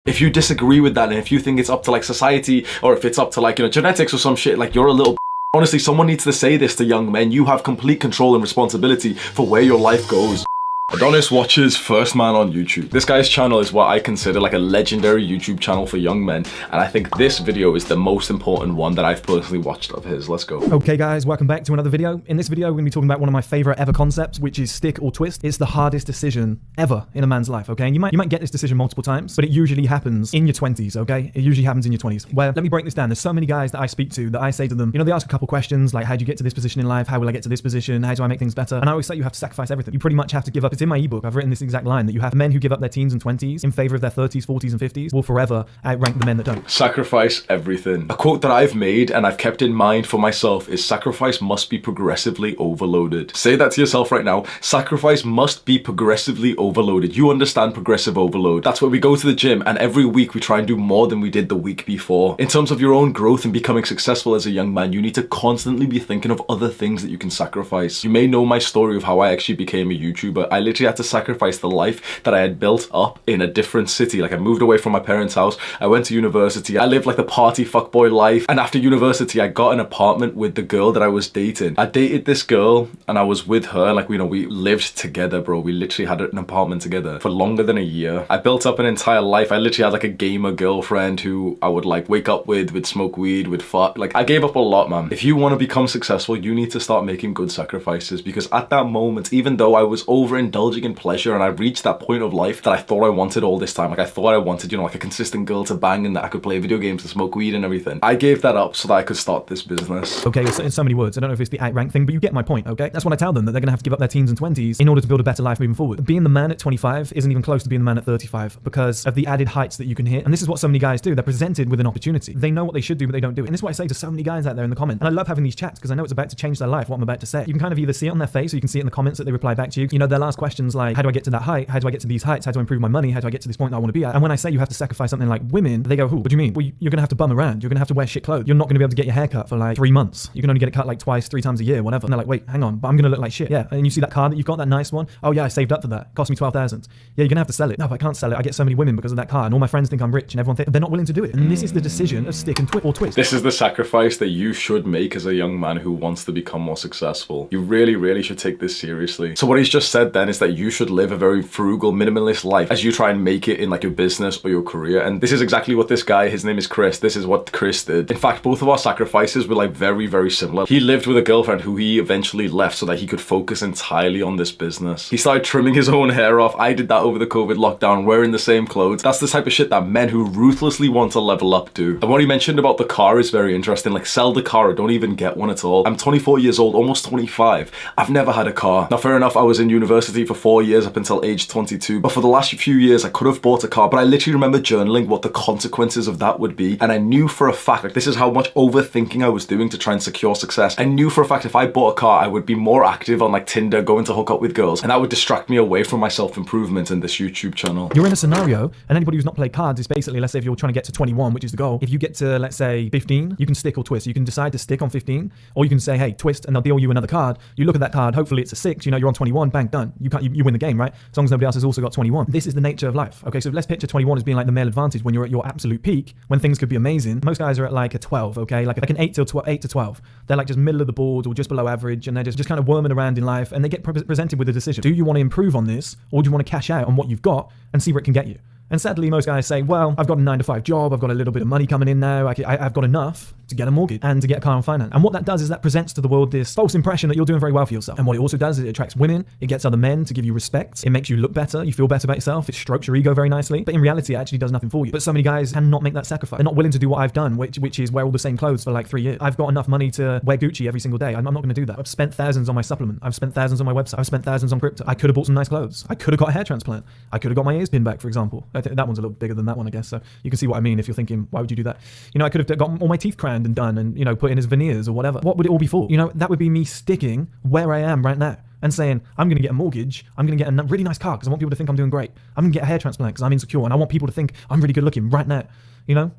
If you disagree with that, and if you think it's up to like society, or if it's up to like, you know, genetics or some shit, like you're a little honestly, someone needs to say this to young men. You have complete control and responsibility for where your life goes. Adonis watches First Man on YouTube. This guy's channel is what I consider like a legendary YouTube channel for young men, and I think this video is the most important one that I've personally watched of his. Let's go. Okay guys, welcome back to another video. In this video, we're gonna be talking about one of my favorite ever concepts, which is stick or twist. It's the hardest decision ever in a man's life, okay? And you might get this decision multiple times, but it usually happens in your 20s, okay? It usually happens in your 20s. Well, let me break this down. There's so many guys that I speak to that I say to them, you know, they ask a couple questions like, how do you get to this position in life? How will I get to this position? How do I make things better? And I always say you have to sacrifice everything. You pretty much have to give up. It's in my ebook. I've written this exact line that you have men who give up their teens and 20s in favor of their 30s, 40s, and 50s will forever outrank the men that don't. Sacrifice everything. A quote that I've made and I've kept in mind for myself is sacrifice must be progressively overloaded. Say that to yourself right now. Sacrifice must be progressively overloaded. You understand progressive overload. That's where we go to the gym and every week we try and do more than we did the week before. In terms of your own growth and becoming successful as a young man, you need to constantly be thinking of other things that you can sacrifice. You may know my story of how I actually became a YouTuber. I literally had to sacrifice the life that I had built up in a different city. Like I moved away from my parents' house. I went to university. I lived like the party fuckboy life. And after university, I got an apartment with the girl that I was dating. I dated this girl and I was with her. Like, you know, we lived together, bro. We literally had an apartment together for longer than a year. I built up an entire life. I literally had like a gamer girlfriend who I would like wake up with, would smoke weed, would fuck. Like I gave up a lot, man. If you want to become successful, you need to start making good sacrifices, because at that moment, even though I was overindulging in pleasure and I reached that point of life that I thought I wanted all this time, like I thought I wanted, you know, like a consistent girl to bang and that I could play video games and smoke weed and everything, I gave that up so that I could start this business. Okay, in so many words, I don't know if it's the outrank thing, but you get my point, okay? That's what I tell them, that they're gonna have to give up their teens and 20s in order to build a better life moving forward. Being the man at 25 isn't even close to being the man at 35 because of the added heights that you can hit. And this is what so many guys do. They're presented with an opportunity. They know what they should do, but they don't do it. And this is what I say to so many guys out there in the comments. And I love having these chats because I know it's about to change their life, what I'm about to say. You can kind of either see it on their face or you can see it in the comments that they reply back to you. You know, their last questions like, how do I get to that height? How do I get to these heights? How do I improve my money? How do I get to this point that I want to be at? And when I say you have to sacrifice something like women, they go, who? What do you mean? Well, you're gonna have to bum around. You're gonna have to wear shit clothes. You're not gonna be able to get your hair cut for like 3 months. You can only get it cut like twice, 3 times a year, whatever. And they're like, wait, hang on, but I'm gonna look like shit. Yeah. And you see that car that you've got, that nice one? Oh yeah, I saved up for that. It cost me 12,000. Yeah, you're gonna have to sell it. No, but I can't sell it. I get so many women because of that car, and all my friends think I'm rich, and everyone thinks they're not willing to do it. And this is the decision of stick and twist. This is the sacrifice that you should make as a young man who wants to become more successful. You really, really should take this seriously. So what he's just said then is that you should live a very frugal, minimalist life as you try and make it in like your business or your career. And this is exactly what this guy, his name is Chris, this is what Chris did. In fact, both of our sacrifices were like very, very similar. He lived with a girlfriend who he eventually left so that he could focus entirely on this business. He started trimming his own hair off. I did that over the COVID lockdown, wearing the same clothes. That's the type of shit that men who ruthlessly want to level up do. And what he mentioned about the car is very interesting. Like, sell the car or don't even get one at all. I'm 24 years old, almost 25. I've never had a car. Now, fair enough, I was in university for 4 years up until age 22. But for the last few years, I could have bought a car. But I literally remember journaling what the consequences of that would be. And I knew for a fact, like, this is how much overthinking I was doing to try and secure success. I knew for a fact if I bought a car, I would be more active on like Tinder, going to hook up with girls. And that would distract me away from my self-improvement in this YouTube channel. You're in a scenario, and anybody who's not played cards is basically, let's say if you're trying to get to 21, which is the goal, if you get to, let's say, 15, you can stick or twist. You can decide to stick on 15, or you can say, hey, twist, and they'll deal you another card. You look at that card, hopefully it's a 6, you know, you're on 21, bang, done. You win the game, right? As long as nobody else has also got 21. This is the nature of life. Okay, so let's picture 21 as being like the male advantage when you're at your absolute peak, when things could be amazing. Most guys are at like a 12, okay? Like an 8 to 12. They're like just middle of the board or just below average, and they're just kind of worming around in life, and they get presented with a decision. Do you want to improve on this, or do you want to cash out on what you've got and see where it can get you? And sadly, most guys say, well, I've got a 9-to-5 job, I've got a little bit of money coming in now, I've got enough to get a mortgage and to get a car on finance. And what that does is that presents to the world this false impression that you're doing very well for yourself. And what it also does is it attracts women, it gets other men to give you respect, it makes you look better, you feel better about yourself, it strokes your ego very nicely. But in reality, it actually does nothing for you. But so many guys cannot make that sacrifice. They're not willing to do what I've done, which is wear all the same clothes for like 3 years. I've got enough money to wear Gucci every single day. I'm not going to do that. I've spent thousands on my supplement. I've spent thousands on my website. I've spent thousands on crypto. I could have bought some nice clothes. I could have got a hair transplant. I could have got my ears pinned back, for example. I think that one's a little bigger than that one, I guess. So you can see what I mean if you're thinking, why would you do that? You know, I could have got all my teeth crowned and done and, you know, put in as veneers or whatever. What would it all be for? You know, that would be me sticking where I am right now and saying, I'm going to get a mortgage, I'm going to get a really nice car because I want people to think I'm doing great. I'm going to get a hair transplant because I'm insecure and I want people to think I'm really good looking right now. You know, I'm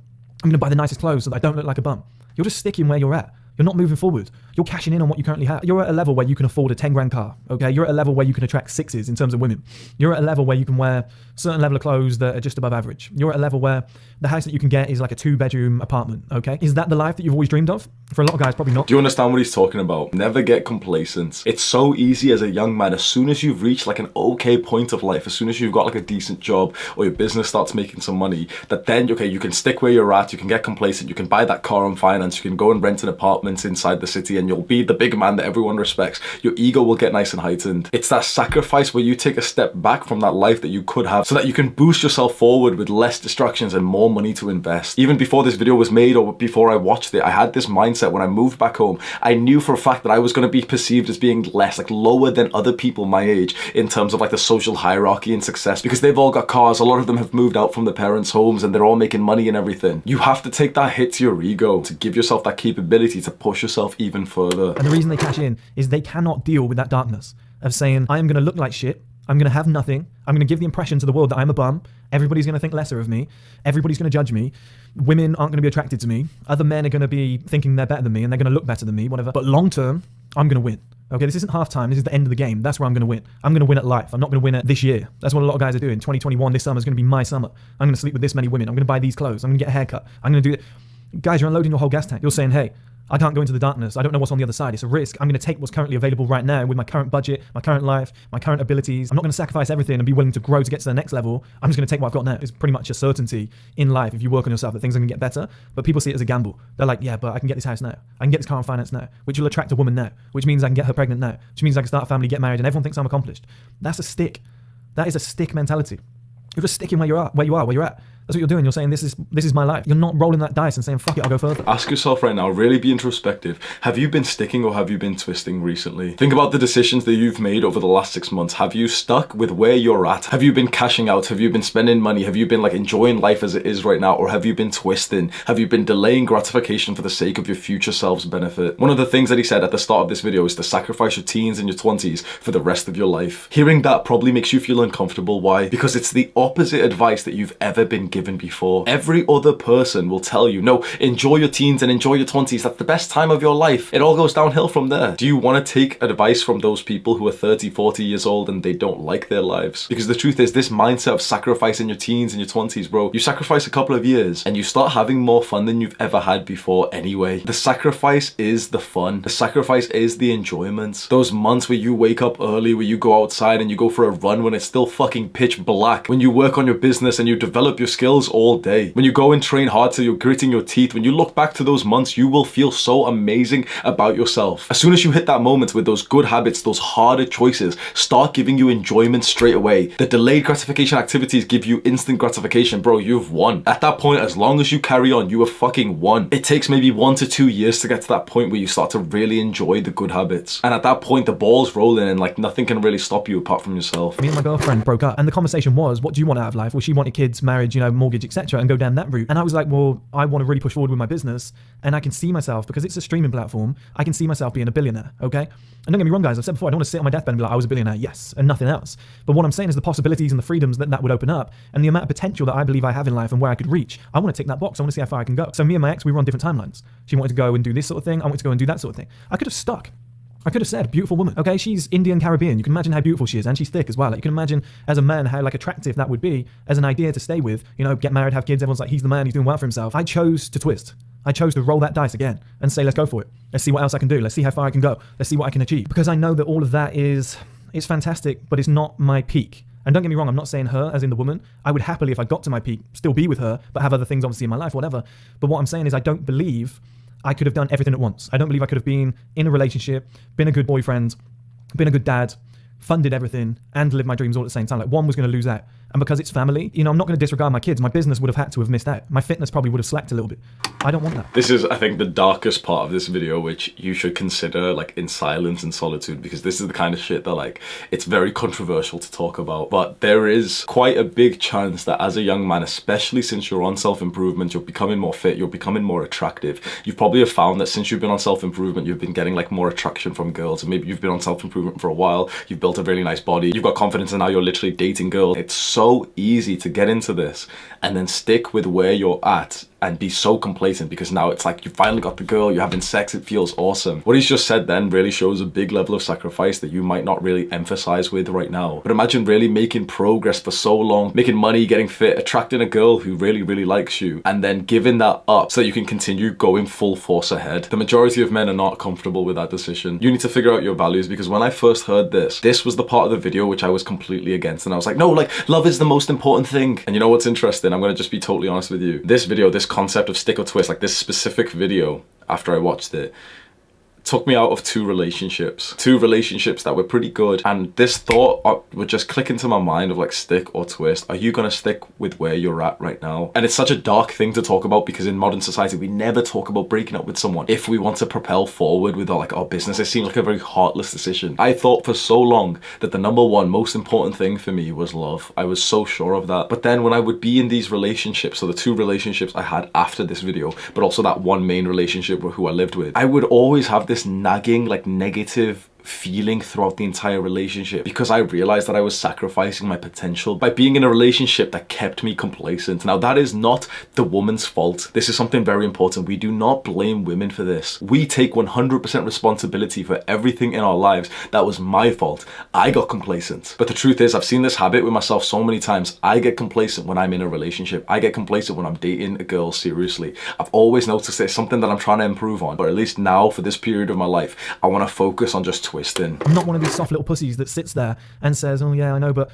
going to buy the nicest clothes so that I don't look like a bum. You're just sticking where you're at. You're not moving forward. You're You're cashing in on what you currently have. You're at a level where you can afford a 10 grand car, okay? You're at a level where you can attract sixes in terms of women. You're at a level where you can wear a certain level of clothes that are just above average. You're at a level where the house that you can get is like a 2-bedroom apartment, okay? Is that the life that you've always dreamed of? For a lot of guys, probably not. Do you understand what he's talking about? Never get complacent. It's so easy as a young man, as soon as you've reached like an okay point of life, as soon as you've got like a decent job or your business starts making some money, that then, okay, you can stick where you're at, you can get complacent, you can buy that car on finance, you can go and rent an apartment inside the city, and you'll be the big man that everyone respects. Your ego will get nice and heightened. It's that sacrifice where you take a step back from that life that you could have so that you can boost yourself forward with less distractions and more money to invest. Even before this video was made or before I watched it, I had this mindset when I moved back home. I knew for a fact that I was going to be perceived as being less, like lower than other people my age in terms of like the social hierarchy and success, because they've all got cars, a lot of them have moved out from their parents' homes and they're all making money and everything. You have to take that hit to your ego to give yourself that capability to push yourself even further. And the reason they cash in is they cannot deal with that darkness of saying, I am going to look like shit, I'm going to have nothing, I'm going to give the impression to the world that I'm a bum, everybody's going to think lesser of me, everybody's going to judge me, women aren't going to be attracted to me, other men are going to be thinking they're better than me and they're going to look better than me, whatever. But long term, I'm going to win. Okay, this isn't halftime, this is the end of the game. That's where I'm going to win. I'm going to win at life. I'm not going to win at this year. That's what a lot of guys are doing. 2021, this summer is going to be my summer. I'm going to sleep with this many women. I'm going to buy these clothes. I'm going to get a haircut. I'm going to do it. Guys, you're unloading your whole gas tank. You're saying, hey, I can't go into the darkness. I don't know what's on the other side. It's a risk. I'm going to take what's currently available right now with my current budget, my current life, my current abilities. I'm not going to sacrifice everything and be willing to grow to get to the next level. I'm just going to take what I've got now. It's pretty much a certainty in life if you work on yourself that things are going to get better. But people see it as a gamble. They're like, yeah, but I can get this house now. I can get this car on finance now, which will attract a woman now, which means I can get her pregnant now, which means I can start a family, get married, and everyone thinks I'm accomplished. That's a stick. That is a stick mentality. You're just sticking where you are, where you're at. That's what you're doing. You're saying this is my life. You're not rolling that dice and saying, fuck it, I'll go further. Ask yourself right now, really be introspective. Have you been sticking or have you been twisting recently? Think about the decisions that you've made over the last 6 months. Have you stuck with where you're at? Have you been cashing out? Have you been spending money? Have you been like enjoying life as it is right now? Or have you been twisting? Have you been delaying gratification for the sake of your future self's benefit? One of the things that he said at the start of this video is to sacrifice your teens and your 20s for the rest of your life. Hearing that probably makes you feel uncomfortable. Why? Because it's the opposite advice that you've ever been given before. Every other person will tell you, no, enjoy your teens and enjoy your 20s. That's the best time of your life. It all goes downhill from there. Do you want to take advice from those people who are 30, 40 years old and they don't like their lives? Because the truth is, this mindset of sacrificing your teens and your 20s, bro, you sacrifice a couple of years and you start having more fun than you've ever had before anyway. The sacrifice is the fun. The sacrifice is the enjoyment. Those months where you wake up early, where you go outside and you go for a run when it's still fucking pitch black, when you work on your business and you develop your skills all day, when you go and train hard till you're gritting your teeth, when you look back to those months, you will feel so amazing about yourself. As soon as you hit that moment with those good habits, those harder choices start giving you enjoyment straight away. The delayed gratification activities give you instant gratification, bro. You've won. At that point, as long as you carry on, you have fucking won. It takes maybe 1 to 2 years to get to that point where you start to really enjoy the good habits. And at that point, the ball's rolling and like nothing can really stop you apart from yourself. Me and my girlfriend broke up and the conversation was, what do you want out of life? Well, she wanted kids, marriage, mortgage, etc. and go down that route. And I was like, well, I want to really push forward with my business and I can see myself, because it's a streaming platform, I can see myself being a billionaire, okay? And don't get me wrong, guys, I've said before, I don't want to sit on my deathbed and be like, I was a billionaire, yes, and nothing else. But what I'm saying is the possibilities and the freedoms that would open up and the amount of potential that I believe I have in life and where I could reach. I want to tick that box. I want to see how far I can go. So me and my ex, we were on different timelines. She wanted to go and do this sort of thing. I wanted to go and do that sort of thing. I could have stuck. I could have said, beautiful woman. Okay, she's Indian Caribbean. You can imagine how beautiful she is, and she's thick as well. Like, you can imagine as a man how like attractive that would be as an idea to stay with. Get married, have kids. Everyone's like, he's the man. He's doing well for himself. I chose to twist. I chose to roll that dice again and say, let's go for it. Let's see what else I can do. Let's see how far I can go. Let's see what I can achieve. Because I know that all of that it's fantastic, but it's not my peak. And don't get me wrong, I'm not saying her as in the woman. I would happily, if I got to my peak, still be with her, but have other things obviously in my life, whatever. But what I'm saying is I don't believe I could have done everything at once. I don't believe I could have been in a relationship, been a good boyfriend, been a good dad, funded everything, and lived my dreams all at the same time. Like, one was going to lose out. And because it's family, I'm not going to disregard my kids. My business would have had to have missed out. My fitness probably would have slacked a little bit. I don't want that. This is, I think, the darkest part of this video, which you should consider like in silence and solitude, because this is the kind of shit that like, it's very controversial to talk about. But there is quite a big chance that as a young man, especially since you're on self-improvement, you're becoming more fit, you're becoming more attractive. You probably have found that since you've been on self-improvement, you've been getting like more attraction from girls. And maybe you've been on self-improvement for a while, you've built a really nice body, you've got confidence, and now you're literally dating girls. It's so easy to get into this and then stick with where you're at and be so complacent because now it's like you finally got the girl, you're having sex, it feels awesome. What he's just said then really shows a big level of sacrifice that you might not really emphasize with right now. But imagine really making progress for so long, making money, getting fit, attracting a girl who really, really likes you, and then giving that up so that you can continue going full force ahead. The majority of men are not comfortable with that decision. You need to figure out your values, because when I first heard this was the part of the video which I was completely against, and I was like, no, like, love is the most important thing. And you know what's interesting? I'm gonna just be totally honest with you. This video, this concept of stick or twist, like this specific video, after I watched it, took me out of two relationships that were pretty good, and this thought would just click into my mind of like, stick or twist. Are you gonna stick with where you're at right now? And it's such a dark thing to talk about, because in modern society we never talk about breaking up with someone if we want to propel forward with our business. It seems like a very heartless decision. I thought for so long that the number one most important thing for me was love. I was so sure of that. But then when I would be in these relationships, so the two relationships I had after this video, but also that one main relationship who I lived with, I would always have this nagging, like, negative feeling throughout the entire relationship, because I realized that I was sacrificing my potential by being in a relationship that kept me complacent. Now, that is not the woman's fault. This is something very important. We do not blame women for this. We take 100% responsibility for everything in our lives. That was my fault. I got complacent. But the truth is, I've seen this habit with myself so many times. I get complacent when I'm in a relationship. I get complacent when I'm dating a girl seriously. I've always noticed it's something that I'm trying to improve on, but at least now, for this period of my life, I want to focus on just twisting. I'm not one of these soft little pussies that sits there and says, oh yeah, I know, but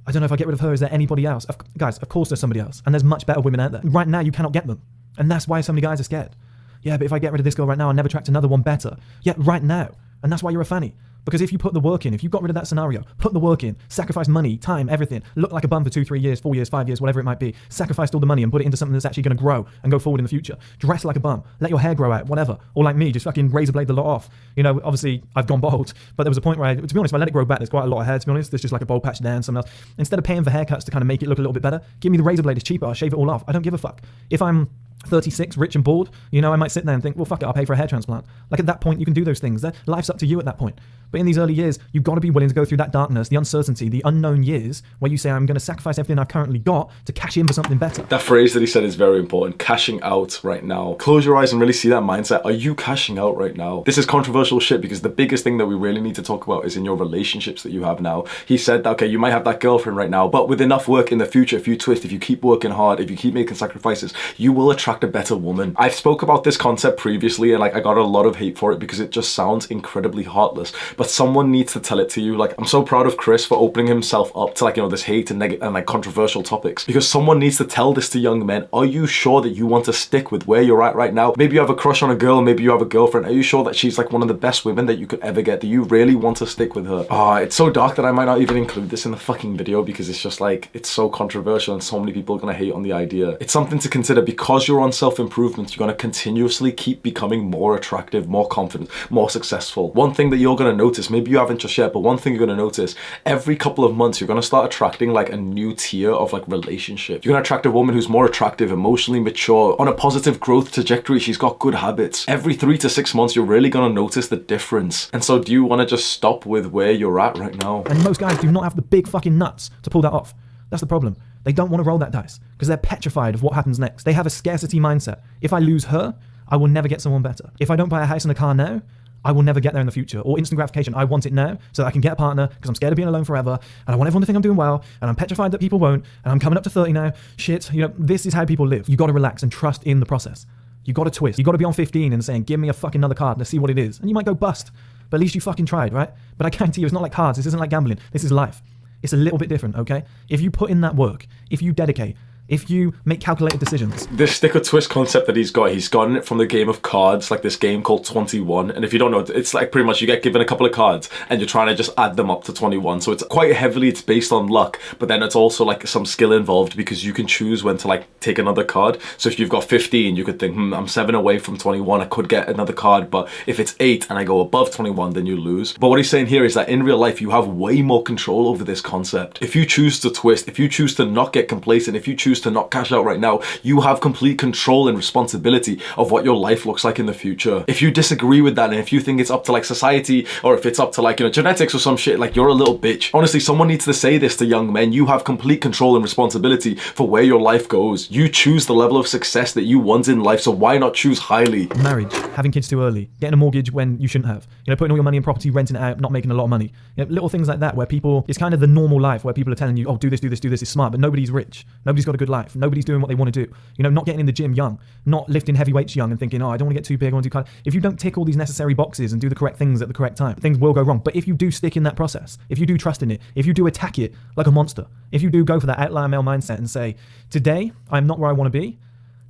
I don't know if I get rid of her, is there anybody else? Guys, of course there's somebody else, and there's much better women out there. Right now, you cannot get them, and that's why so many guys are scared. Yeah, but if I get rid of this girl right now, I'll never attract another one better. Yeah, right now, and that's why you're a fanny. Because if you put the work in, if you got rid of that scenario, put the work in, sacrifice money, time, everything, look like a bum for 2, 3 years, 4 years, 5 years, whatever it might be, sacrificed all the money and put it into something that's actually going to grow and go forward in the future. Dress like a bum, let your hair grow out, whatever. Or like me, just fucking razor blade the lot off. You know, obviously I've gone bald, but there was a point where to be honest, if I let it grow back, there's quite a lot of hair, to be honest. There's just like a bald patch there and something else. Instead of paying for haircuts to kind of make it look a little bit better, give me the razor blade, it's cheaper, I'll shave it all off. I don't give a fuck. If I'm 36, rich and bald, you know, I might sit there and think, well, fuck it, I'll pay for a hair transplant. Like at that point, you can do those things. Life's up to you at that point. But in these early years, you've got to be willing to go through that darkness, the uncertainty, the unknown years, where you say, I'm going to sacrifice everything I've currently got to cash in for something better. That phrase that he said is very important. Cashing out right now. Close your eyes and really see that mindset. Are you cashing out right now? This is controversial shit, because the biggest thing that we really need to talk about is in your relationships that you have now. He said, okay, you might have that girlfriend right now, but with enough work in the future, if you twist, if you keep working hard, if you keep making sacrifices, you will attract a better woman. I've spoke about this concept previously, and like I got a lot of hate for it because it just sounds incredibly heartless, but someone needs to tell it to you. Like, I'm so proud of Chris for opening himself up to, like, you know, this hate and negative and like controversial topics, because someone needs to tell this to young men. Are you sure that you want to stick with where you're at right now? Maybe you have a crush on a girl, maybe you have a girlfriend. Are you sure that she's like one of the best women that you could ever get? Do you really want to stick with her? It's so dark that I might not even include this in the fucking video, because it's just like, it's so controversial and so many people are gonna hate on the idea. It's something to consider. Because you're on self-improvement, you're gonna continuously keep becoming more attractive, more confident, more successful. One thing that you're going to notice, maybe you haven't just yet, but one thing you're going to notice, every couple of months you're going to start attracting like a new tier of like relationship. You're going to attract a woman who's more attractive, emotionally mature, on a positive growth trajectory. She's got good habits. Every 3 to 6 months you're really going to notice the difference. And so do you want to just stop with where you're at right now? And most guys do not have the big fucking nuts to pull that off. That's the problem. They don't want to roll that dice because they're petrified of what happens next. They have a scarcity mindset. If I lose her, I will never get someone better. If I don't buy a house and a car now, I will never get there in the future. Or instant gratification, I want it now so that I can get a partner because I'm scared of being alone forever, and I want everyone to think I'm doing well, and I'm petrified that people won't, and I'm coming up to 30 now. Shit, you know, this is how people live. You got to relax and trust in the process. You got to twist. You got to be on 15 and saying, give me a fucking another card, let's see what it is. And you might go bust, but at least you fucking tried, right? But I guarantee you, it's not like cards. This isn't like gambling. This is life. It's a little bit different, okay? If you put in that work, if you dedicate, if you make calculated decisions. This stick or twist concept that he's gotten it from the game of cards, like this game called 21. And if you don't know, it's like pretty much you get given a couple of cards and you're trying to just add them up to 21. So it's quite heavily, it's based on luck, but then it's also like some skill involved because you can choose when to like take another card. So if you've got 15, you could think, I'm 7 away from 21, I could get another card. But if it's 8 and I go above 21, then you lose. But what he's saying here is that in real life, you have way more control over this concept. If you choose to twist, if you choose to not get complacent, if you choose choose to not cash out right now, you have complete control and responsibility of what your life looks like in the future. If you disagree with that, and if you think it's up to like society, or if it's up to like, you know, genetics or some shit, like you're a little bitch. Honestly, someone needs to say this to young men. You have complete control and responsibility for where your life goes. You choose the level of success that you want in life, so why not choose highly? Marriage, having kids too early, getting a mortgage when you shouldn't have, you know, putting all your money in property, renting it out, not making a lot of money. You know, little things like that where people, it's kind of the normal life where people are telling you, oh, do this, do this, do this, it's smart, but nobody's rich. Nobody's got a good life. Nobody's doing what they want to do. You know, not getting in the gym young, not lifting heavy weights young and thinking, oh, I don't want to get too big, I want to do cardio. If you don't tick all these necessary boxes and do the correct things at the correct time, things will go wrong. But if you do stick in that process, if you do trust in it, if you do attack it like a monster, if you do go for that outlier male mindset and say, today, I'm not where I want to be,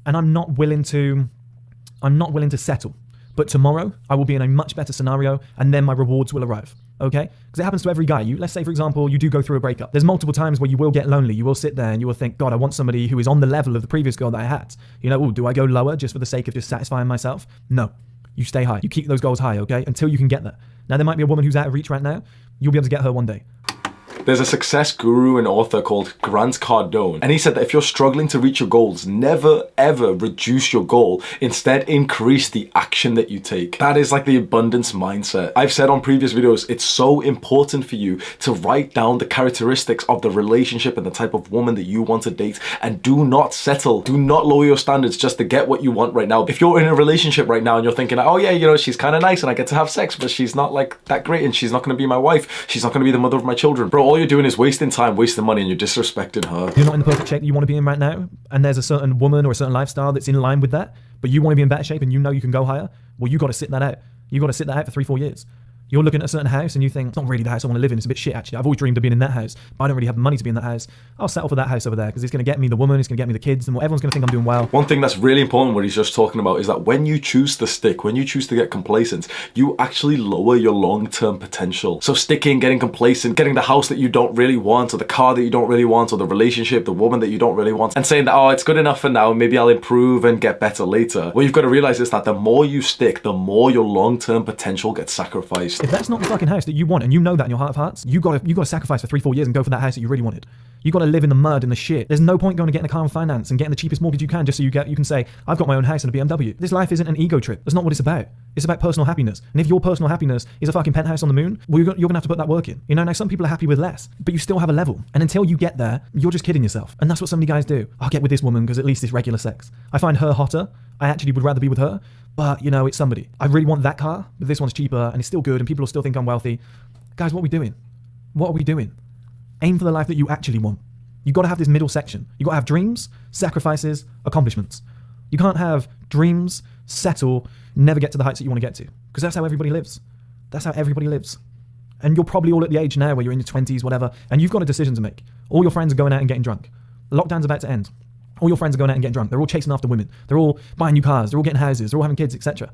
and I'm not willing to settle. But tomorrow, I will be in a much better scenario, and then my rewards will arrive. Okay? Because it happens to every guy. Let's say, for example, you do go through a breakup. There's multiple times where you will get lonely. You will sit there and you will think, God, I want somebody who is on the level of the previous girl that I had. You know, do I go lower just for the sake of just satisfying myself? No. You stay high. You keep those goals high, okay? Until you can get there. Now, there might be a woman who's out of reach right now. You'll be able to get her one day. There's a success guru and author called Grant Cardone, and he said that if you're struggling to reach your goals, never ever reduce your goal. Instead, increase the action that you take. That is like the abundance mindset. I've said on previous videos, it's so important for you to write down the characteristics of the relationship and the type of woman that you want to date, and do not settle. Do not lower your standards just to get what you want right now. If you're in a relationship right now and you're thinking, oh yeah, you know, she's kind of nice and I get to have sex, but she's not like that great and she's not going to be my wife. She's not going to be the mother of my children. Bro, all you're doing is wasting time, wasting money, and you're disrespecting her. You're not in the perfect shape that you want to be in right now, and there's a certain woman or a certain lifestyle that's in line with that, but you want to be in better shape and you know you can go higher. Well, you got to sit that out. You got to sit that out for 3-4 years. You're looking at a certain house and you think, it's not really the house I want to live in, it's a bit shit actually. I've always dreamed of being in that house, but I don't really have the money to be in that house. I'll settle for that house over there because it's going to get me the woman, it's going to get me the kids, and everyone's going to think I'm doing well. One thing that's really important what he's just talking about is that when you choose to stick, when you choose to get complacent, you actually lower your long-term potential. So sticking, getting complacent, getting the house that you don't really want, or the car that you don't really want, or the relationship, the woman that you don't really want, and saying that, oh, it's good enough for now, maybe I'll improve and get better later. What you've got to realize is that the more you stick, the more your long-term potential gets sacrificed. If that's not the fucking house that you want, and you know that in your heart of hearts, you got to sacrifice for 3-4 years and go for that house that you really wanted. You got to live in the mud and the shit. There's no point going to getting a car and finance and getting the cheapest mortgage you can just so you can say, I've got my own house and a BMW. This life isn't an ego trip. That's not what it's about. It's about personal happiness. And if your personal happiness is a fucking penthouse on the moon, well, you're going to have to put that work in. You know, now some people are happy with less, but you still have a level. And until you get there, you're just kidding yourself. And that's what so many guys do. I'll get with this woman because at least it's regular sex. I find her hotter. I actually would rather be with her, but you know, it's somebody. I really want that car, but this one's cheaper and it's still good and people will still think I'm wealthy. Guys, what are we doing? What are we doing? Aim for the life that you actually want. You got to have this middle section. You got to have dreams, sacrifices, accomplishments. You can't have dreams, settle, never get to the heights that you want to get to, because that's how everybody lives. That's how everybody lives. And you're probably all at the age now where you're in your 20s, whatever, and you've got a decision to make. All your friends are going out and getting drunk. The lockdown's about to end. All your friends are going out and getting drunk. They're all chasing after women. They're all buying new cars. They're all getting houses. They're all having kids, etc.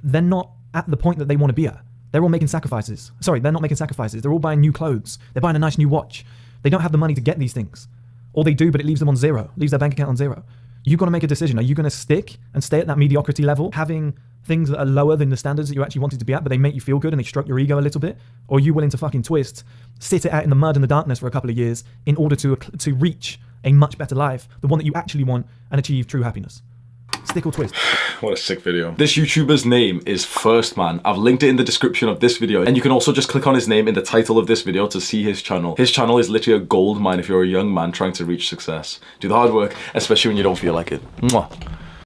They're not at the point that they want to be at. They're all making sacrifices. Sorry, they're not making sacrifices. They're all buying new clothes. They're buying a nice new watch. They don't have the money to get these things. Or they do, but it leaves them on zero. Leaves their bank account on zero. You've got to make a decision. Are you going to stick and stay at that mediocrity level, having things that are lower than the standards that you actually wanted to be at, but they make you feel good and they stroke your ego a little bit? Or are you willing to fucking twist, sit it out in the mud and the darkness for a couple of years in order to reach a much better life, the one that you actually want, and achieve true happiness? Stick or twist. What a sick video. This YouTuber's name is First Man. I've linked it in the description of this video, and you can also just click on his name in the title of this video to see his channel. His channel is literally a gold mine if you're a young man trying to reach success. Do the hard work, especially when you don't feel like it. Mwah.